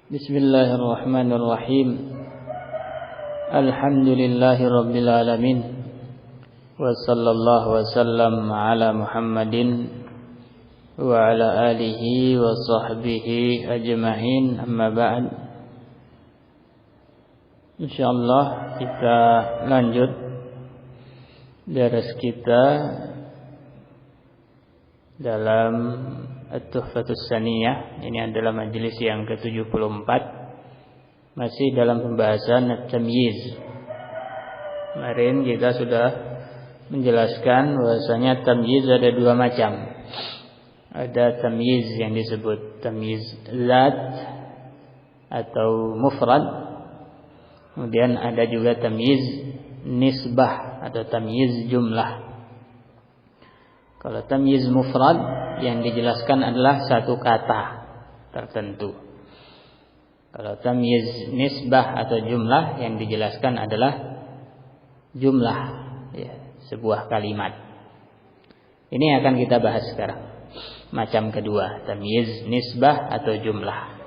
Bismillahirrahmanirrahim. Alhamdulillahi rabbil alamin. Wa sallallahu wa sallam ala Muhammadin wa ala alihi wa sahbihi ajma'in. Amma ba'd. Insyaallah kita lanjut daras kita dalam At-Tuhfatus Saniyah. Ini adalah majelis yang ke-74, masih dalam pembahasan At-Tamyiz. Kemarin kita sudah menjelaskan bahwasanya tamyiz ada dua macam. Ada tamyiz yang disebut tamyiz zat atau mufrad. Kemudian ada juga tamyiz nisbah atau tamyiz jumlah. Kalau tamyiz mufrad yang dijelaskan adalah satu kata tertentu. Kalau tamyiz nisbah atau jumlah yang dijelaskan adalah jumlah, ya, sebuah kalimat. Ini akan kita bahas sekarang. Macam kedua, tamyiz nisbah atau jumlah.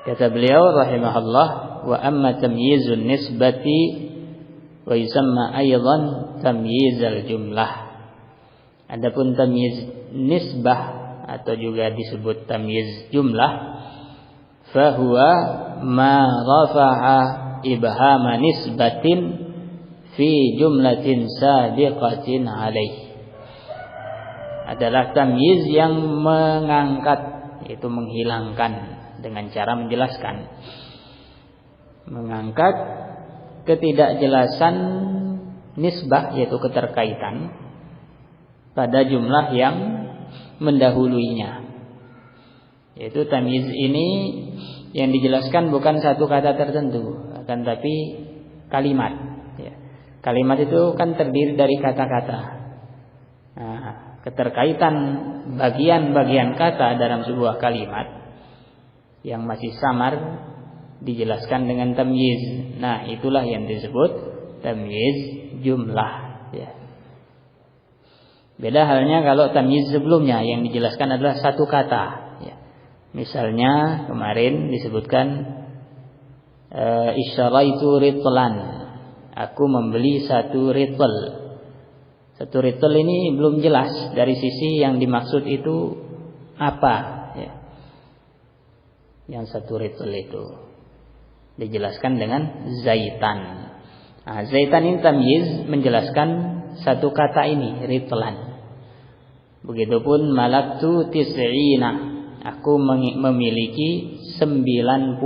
Kata beliau rahimahullah, wa amma tamyizun nisbati wa yusamma aydan tamyizal jumlah. Adapun tamyiz nisbah atau juga disebut tamyiz jumlah, fahuwa ma rafa'a ibhama nisbatin fi jumlatin sabiqatin alaih. Adalah tamyiz yang mengangkat, yaitu menghilangkan dengan cara menjelaskan, mengangkat ketidakjelasan nisbah, yaitu keterkaitan pada jumlah yang mendahuluinya. Yaitu tamyiz ini yang dijelaskan bukan satu kata tertentu, akan tapi kalimat, ya. Kalimat itu kan terdiri dari kata-kata. Nah, keterkaitan bagian-bagian kata dalam sebuah kalimat yang masih samar dijelaskan dengan tamyiz. Nah, itulah yang disebut tamyiz jumlah, ya. Beda halnya kalau tamyiz sebelumnya yang dijelaskan adalah satu kata, ya. Misalnya kemarin disebutkan isyaraitu ritlan, aku membeli satu ritl. Satu ritl ini belum jelas dari sisi yang dimaksud itu apa, ya. Yang satu ritl itu dijelaskan dengan zaitan. Nah, zaitan ini tamyiz menjelaskan satu kata ini, ritlan. Begitupun malaktu tis'ina, aku memiliki 90.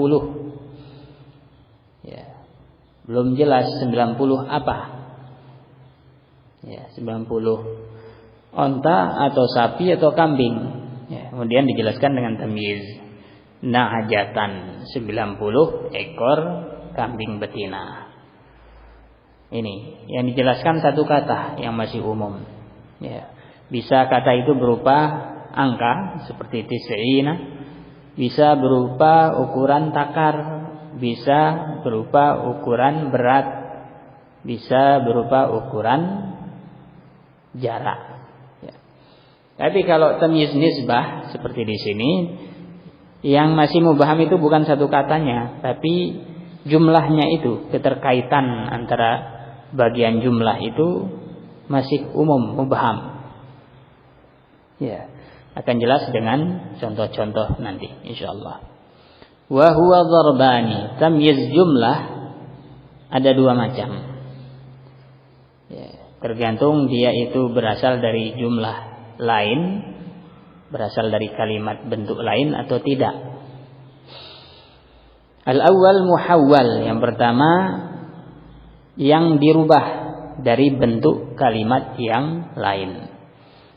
Ya. Belum jelas 90 apa. Ya, 90 onta atau sapi atau kambing. Ya, kemudian dijelaskan dengan tamyiz. Na'ajatan, 90 ekor kambing betina. Ini yang dijelaskan satu kata yang masih umum. Ya. Bisa kata itu berupa angka seperti tis'ina, bisa berupa ukuran takar, bisa berupa ukuran berat, bisa berupa ukuran jarak. Ya. Tapi kalau tamyiz nisbah seperti di sini, yang masih mubham itu bukan satu katanya, tapi jumlahnya itu, keterkaitan antara bagian jumlah itu masih umum, mubham. Ya, akan jelas dengan contoh-contoh nanti insyaallah. Wa huwa dharbani, tamyiz jumlah ada dua macam. Ya, tergantung dia itu berasal dari jumlah lain, berasal dari kalimat bentuk lain atau tidak. Al-awwal muhawwal, yang pertama yang dirubah dari bentuk kalimat yang lain.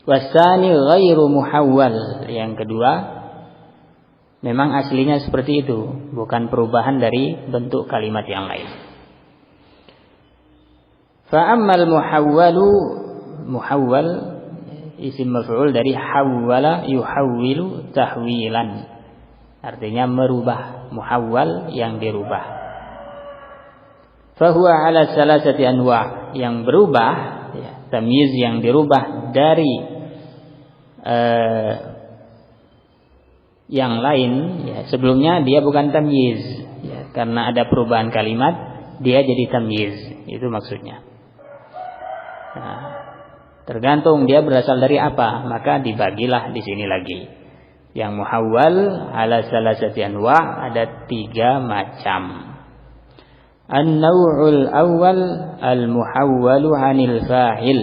Wasani ghairu muhawwal, yang kedua memang aslinya seperti itu, bukan perubahan dari bentuk kalimat yang lain. Fa ammal muhawwalu, muhawwal isim maf'ul dari hawwala yuhawwilu tahwilan, artinya merubah, muhawwal yang dirubah. Fa huwa ala salasati anwa', yang berubah, ya, tamyiz yang dirubah dari yang lain, ya, sebelumnya dia bukan tamyiz, ya, karena ada perubahan kalimat dia jadi tamyiz, itu maksudnya. Nah, tergantung dia berasal dari apa, maka dibagilah di sini lagi. Yang muhawwal ala salasati anwa' ada 3 macam. An-naw'ul awwal al-muhawwalu 'anil fa'il.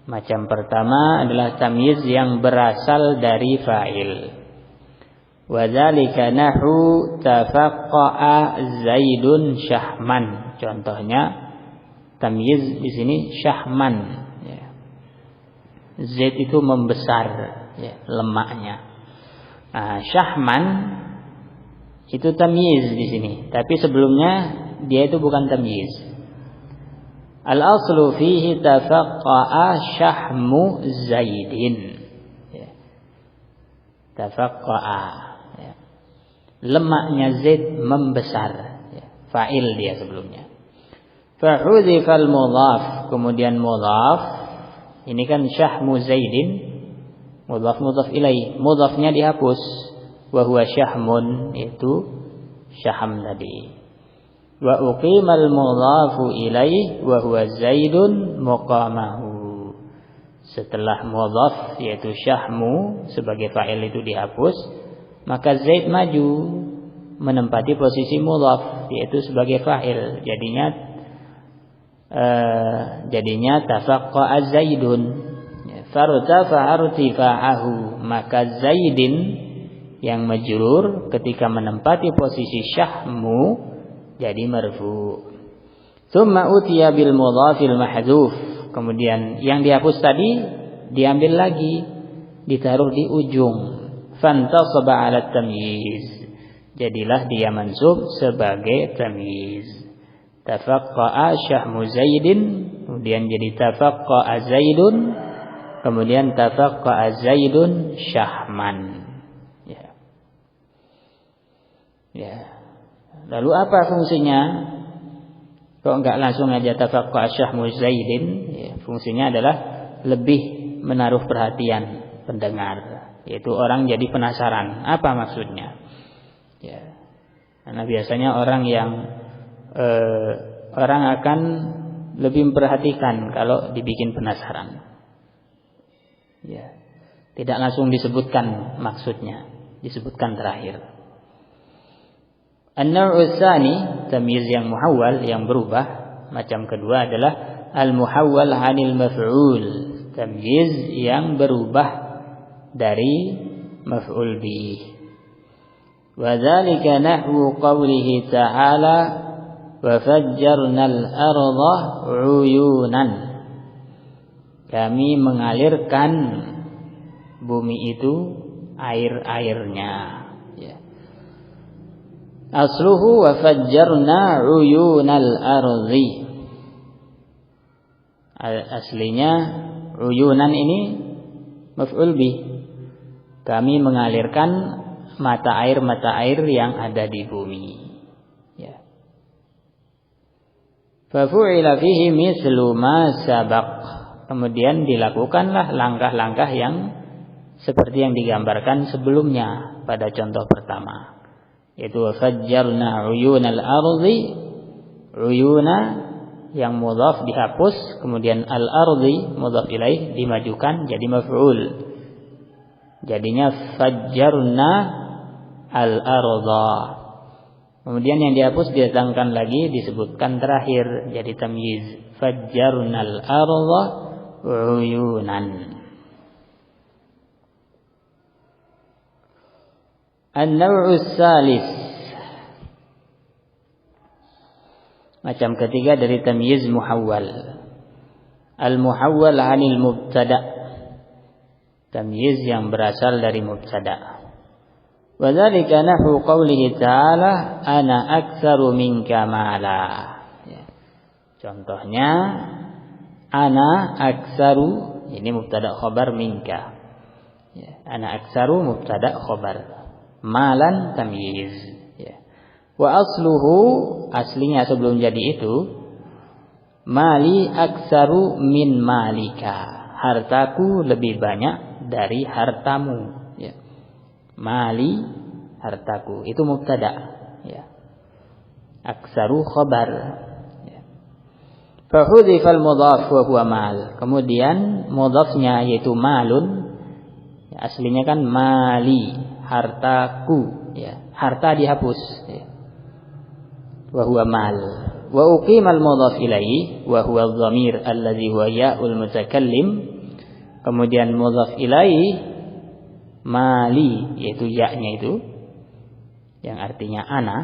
Macam pertama adalah tamyiz yang berasal dari fa'il. Wa dzalika nahu tafaqqa'a Zaidun syahman. Contohnya tamyiz di sini syahman, ya. Zaid itu membesar, ya, lemaknya. Nah, syahman itu tamyiz di sini, tapi sebelumnya dia itu bukan tamyiz. Al-aslu fihi tafaqqa'a syahmu Zaidin, ya. Tafaqqa'a, ya. Lemaknya Zaid membesar, ya. Fa'il dia sebelumnya. Fa'udzifal mudhaf, kemudian mudhaf, ini kan syahmu Zaidin, mudhaf ilaih, mudhafnya dihapus, wa huwa syahmun, itu syaham tadi. Wa uqimal mudhafu ilaih wa huwa Zaidun muqamahu. Setelah mudhaf yaitu syahmu sebagai fa'il itu dihapus, maka Zaid maju menempati posisi mudhaf yaitu sebagai fa'il. Jadinya tafaqqa'a Zaidun, fartafa'a irtifa'ahu, maka Zaidin yang majrur ketika menempati posisi syahmu jadi marfu. Tsumma utiya bil mudhafil mahdzuf, kemudian yang dihapus tadi diambil lagi, ditaruh di ujung. Fantasaba 'ala tamyiz, jadilah dia mansub sebagai tamyiz. Tafaqqa'a syahmu Zaidin, kemudian jadi tafaqqa'a Zaidun, kemudian tafaqqa'a Zaidun syahman. Ya. Ya. Lalu apa fungsinya? Kok enggak langsung aja tafaqqa'a syahmu Zaidin? Ya, fungsinya adalah lebih menaruh perhatian pendengar, yaitu orang jadi penasaran apa maksudnya. Ya. Karena biasanya orang akan lebih memperhatikan kalau dibikin penasaran. Ya. Tidak langsung disebutkan maksudnya, disebutkan terakhir. An-naw'u tsani, tamyiz yang muhawwal, yang berubah, macam kedua adalah al-muhawwal 'anil maf'ul, tamyiz yang berubah dari maf'ul bih. Wa dzalika nahwu qawlihi ta'ala wa fajjarnal arda 'uyunan. Kami mengalirkan bumi itu air-airnya. Asluhu wa fajjarna 'uyunal ardi. Aslinya uyunan ini maf'ul bih. Kami mengalirkan mata air yang ada di bumi. Ya. Fa fu'ila fihi mislu ma sabaq. Kemudian dilakukanlah langkah-langkah yang seperti yang digambarkan sebelumnya pada contoh pertama. Yaitu fajjarna 'uyunal ardi, uyuna yang mudhaf dihapus, kemudian al-ardi mudhaf ilaih dimajukan jadi maf'ul. Jadinya fajjarna al-arda. Kemudian yang dihapus didatangkan lagi disebutkan terakhir jadi tamyiz, fajjarnal arda 'uyunan. An-naw'u tsalis, macam ketiga dari tamyiz muhawwal. Al-muhawwal 'anil mubtada', tamyiz yang berasal dari mubtada'. Wa dzalika nahwu qawlihi ta'ala ana aktsaru minka mala. Ya. Contohnya ana aktsaru, ini mubtada' khabar minka. Ya. Ana aktsaru mubtada' khabar. Malan tamyiz, ya. Wa asluhu, aslinya sebelum jadi itu, mali aksaru min malika, hartaku lebih banyak dari hartamu, ya. Mali, hartaku. Itu mubtada. Ya. Aksaru khabar. Ya. Fahudhifal mudhaf wa huwa mal. Kemudian mudhafnya yaitu malun. Ya, aslinya kan mali, hartaku. Ya. Harta dihapus. Ya. Wa huwa mal. Wa uqimal mudhaf ilaihi wa huwa adh-dhamir alladhi huwa ya'ul mutakallim. Kemudian mudhaf ilaihi mali, yaitu ya-nya itu yang artinya ana.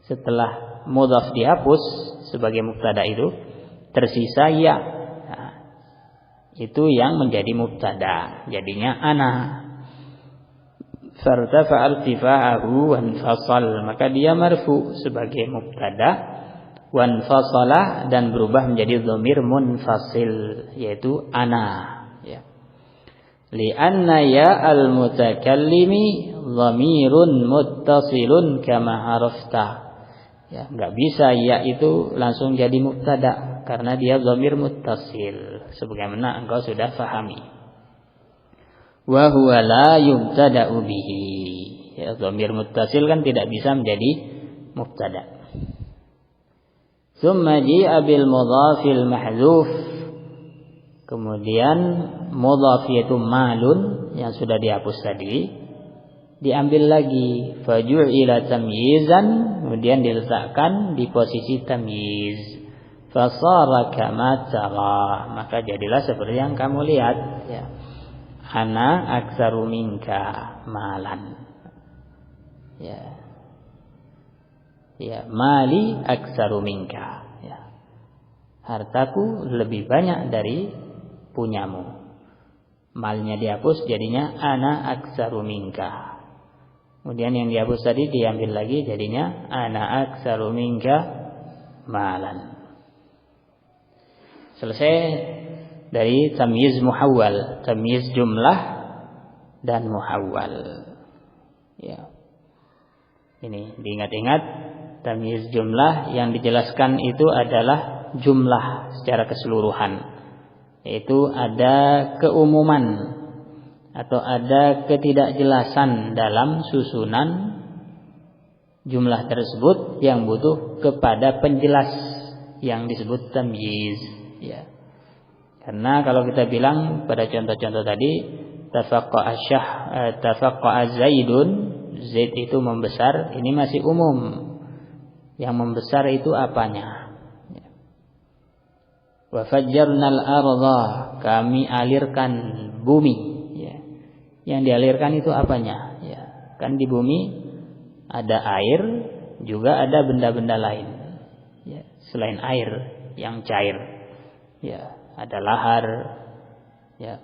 Setelah mudhaf dihapus sebagai mubtada itu tersisa ya. Nah, itu yang menjadi mubtada, jadinya ana. Fartafa irtifa'ahu wanfasal, maka dia marfu sebagai mubtada, wanfasala dan berubah menjadi dhamir munfasil yaitu ana, ya. Li'anna ya al-mutakallimi dhamirun muttasilun kama arafta. Ya, enggak bisa ya itu langsung jadi mubtada karena dia dhamir muttasil sebagaimana engkau sudah fahami. Wa huwa la yubtada'u bihi. Ya, dhamir muttasil kan tidak bisa menjadi mubtada. Tsumma ji'a bil mudhafil mahdzuf. Kemudian mudhaf yaitu malun yang sudah dihapus tadi diambil lagi, faju'ila tamyizan, kemudian diletakkan di posisi tamyiz. Fasara kama tara, maka jadilah seperti yang kamu lihat, ya. Ana aktsaru minka malan. Ya. Ya, mali aktsaru minka. Ya. Hartaku lebih banyak dari punyamu. Malnya dihapus jadinya ana aktsaru minka. Kemudian yang dihapus tadi diambil lagi jadinya ana aktsaru minka malan. Selesai dari tamyiz muhawwal, tamyiz jumlah dan muhawwal. Ya. Ini diingat-ingat, tamyiz jumlah yang dijelaskan itu adalah jumlah secara keseluruhan. Yaitu ada keumuman atau ada ketidakjelasan dalam susunan jumlah tersebut yang butuh kepada penjelas yang disebut tamyiz, ya. Karena kalau kita bilang pada contoh-contoh tadi, tafaqqa'a Zaidun, Zaid itu membesar, ini masih umum. Yang membesar itu apanya? Wa fajjarnal arda, kami alirkan bumi, ya. Yang dialirkan itu apanya? Ya, kan di bumi ada air, juga ada benda-benda lain. Ya, selain air yang cair. Ya. Ada lahar, ya,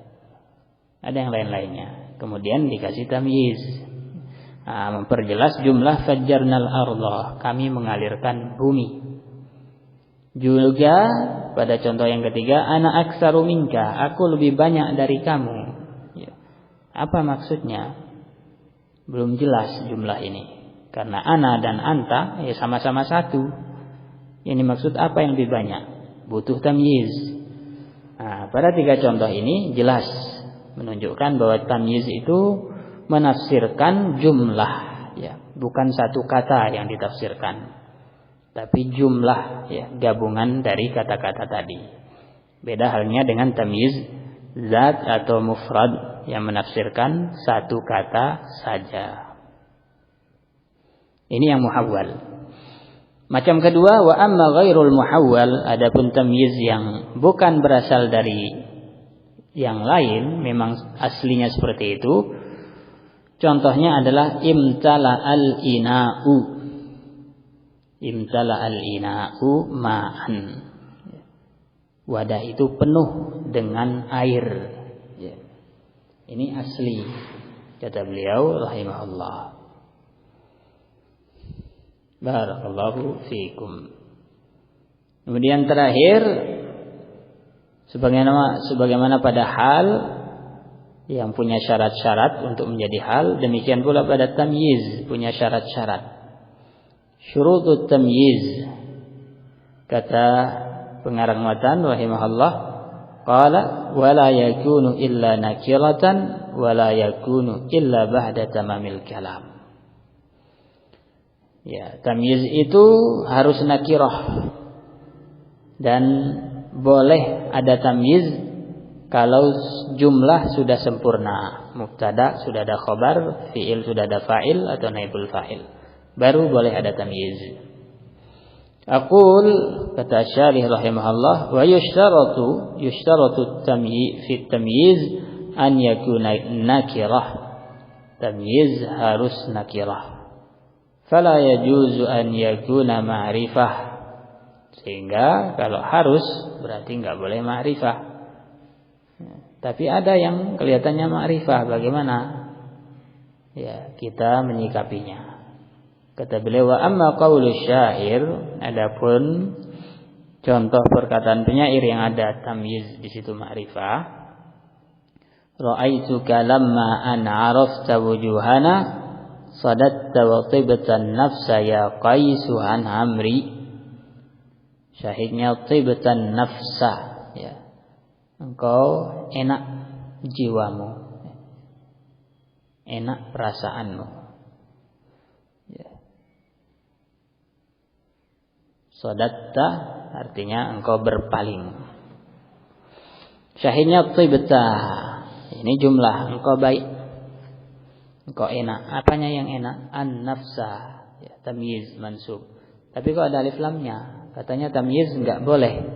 ada yang lain-lainnya. Kemudian dikasih tamyiz, memperjelas jumlah fajjarnal arda, kami mengalirkan bumi. Juga pada contoh yang ketiga, ana aktsaru minka, aku lebih banyak dari kamu. Ya. Apa maksudnya? Belum jelas jumlah ini. Karena ana dan anta ya sama-sama satu. Ini maksud apa yang lebih banyak? Butuh tamyiz. Nah, pada tiga contoh ini jelas menunjukkan bahwa tamyiz itu menafsirkan jumlah, ya, bukan satu kata yang ditafsirkan, tapi jumlah, ya, gabungan dari kata-kata tadi. Beda halnya dengan tamyiz zat atau mufrad yang menafsirkan satu kata saja. Ini yang muhawwal. Macam kedua, wa amma ghairul muhawwal, adapun tamyiz yang bukan berasal dari yang lain, memang aslinya seperti itu. Contohnya adalah imtala al-ina'u. Imtala al-ina'u ma'an. Wadah itu penuh dengan air. Ini asli, kata beliau rahimahullah. Barakallahu fiikum. Kemudian terakhir, sebagaimana pada hal yang punya syarat-syarat untuk menjadi hal, demikian pula pada tamyiz punya syarat-syarat. Syurutut tamyiz, kata pengarang matan rahimahullah, qala wala yakunu illa nakiratan wala yakunu illa ba'da tamamil kalam. Ya, tamyiz itu harus nakirah dan boleh ada tamyiz kalau jumlah sudah sempurna, mubtada sudah ada khabar, fi'il sudah ada fa'il atau naibul fa'il, baru boleh ada tamyiz. Aqul, kata Syarih rahimahullah, wa yushtaratu fi tamyiz an yakuna nakirah. Tamyiz harus nakirah. Fala yajuzu an yakuna ma'rifah. Sehingga kalau harus berarti enggak boleh ma'rifah. Tapi ada yang kelihatannya ma'rifah, bagaimana? Ya, kita menyikapinya. Kata beliau, wa amma qaulu syair, adapun contoh perkataan penyair yang ada tamyiz di situ ma'rifah. Ra'aituka lamma an 'arafta wujuhana sadatta wa tibatan nafsa ya qaisu an amri. Syahidnya tibatan nafsa, ya. Engkau enak jiwamu, enak perasaanmu, ya. Sadatta artinya engkau berpaling. Syahidnya tibta, ini jumlah, engkau baik, engkau enak. Apanya yang enak? An-nafsa, ya, tamyiz mansub. Tapi kok ada alif lamnya? Katanya tamyiz enggak boleh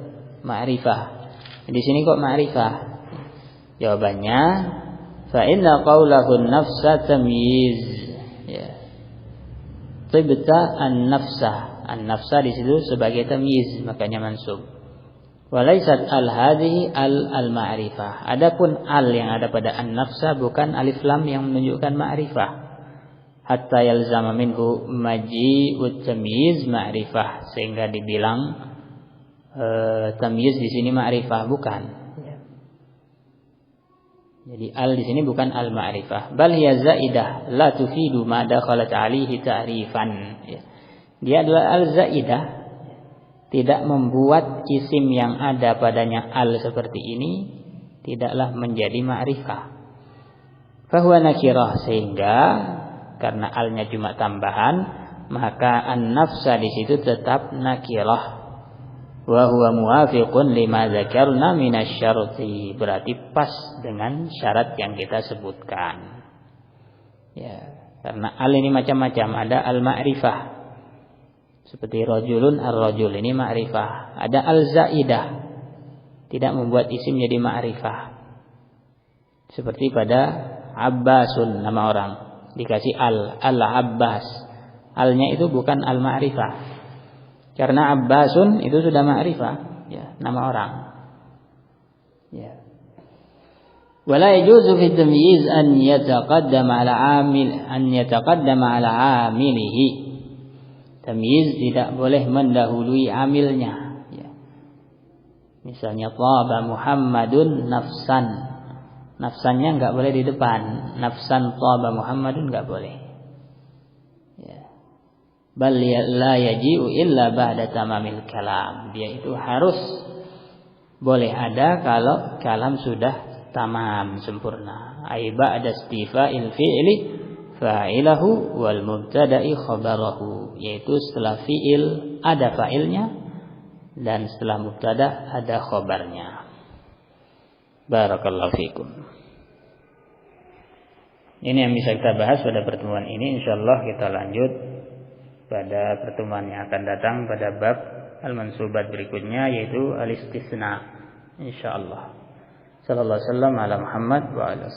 ma'rifah. Di sini kok ma'rifah? Jawabannya, fa inna qaulahu an-nafsa tamyiz. Ya. Tibta an-nafsa. An-nafsa di situ sebagai tamyiz, makanya mansub. Walaysat al-hadhihi al-ma'rifah. Adapun al yang ada pada an-nafsa bukan alif lam yang menunjukkan ma'rifah. Hatta yalzama minhu maji'ut tamyiz ma'rifah, sehingga dibilang tamyiz di sini ma'rifah, bukan. Jadi al di sini bukan al-ma'rifah, bal hiya zaidah la tufidu ma dakhalat 'alaihi ta'rifan. Dia adalah al-zaidah, tidak membuat isim yang ada padanya al seperti ini tidaklah menjadi ma'rifah. Fahuwa nakirah, sehingga karena alnya cuma tambahan, maka an-nafsa di situ tetap nakirah. Wa huwa muwafiqun lima dzakarna minasyarti, berarti pas dengan syarat yang kita sebutkan. Ya, karena al ini macam-macam, ada al-ma'rifah. Seperti rajulun ar-rajul, ini ma'rifah. Ada al-zaidah, tidak membuat isim jadi ma'rifah. Seperti pada Abbasun, nama orang, dikasih al-Abbas. Alnya itu bukan al-ma'rifah. Karena Abbasun itu sudah ma'rifah, ya, nama orang. Ya. Wala yajuzu fi tamyiz an yataqaddama ala amilihi. Tamyiz tidak boleh mendahului amilnya, ya. Misalnya thaba Muhammadun nafsan, nafsannya enggak boleh di depan. Nafsan thaba Muhammadun enggak boleh, ya. Bal la yaji'u illa ba'da tamamil kalam. Dia itu harus boleh ada kalau kalam sudah tamam, sempurna. Ai ba'da istifa'il fi'li fa'ilahu wal mubtada'i khabarahu, yaitu setelah fi'il ada fa'ilnya dan setelah mubtada ada khabarnya. Barakallahu fikum. Ini yang bisa kita bahas pada pertemuan ini. Insyaallah kita lanjut pada pertemuan yang akan datang pada bab al-mansubat berikutnya, yaitu al-istisna, insyaallah. Sallallahu alaihi wasallam ala Muhammad wa ala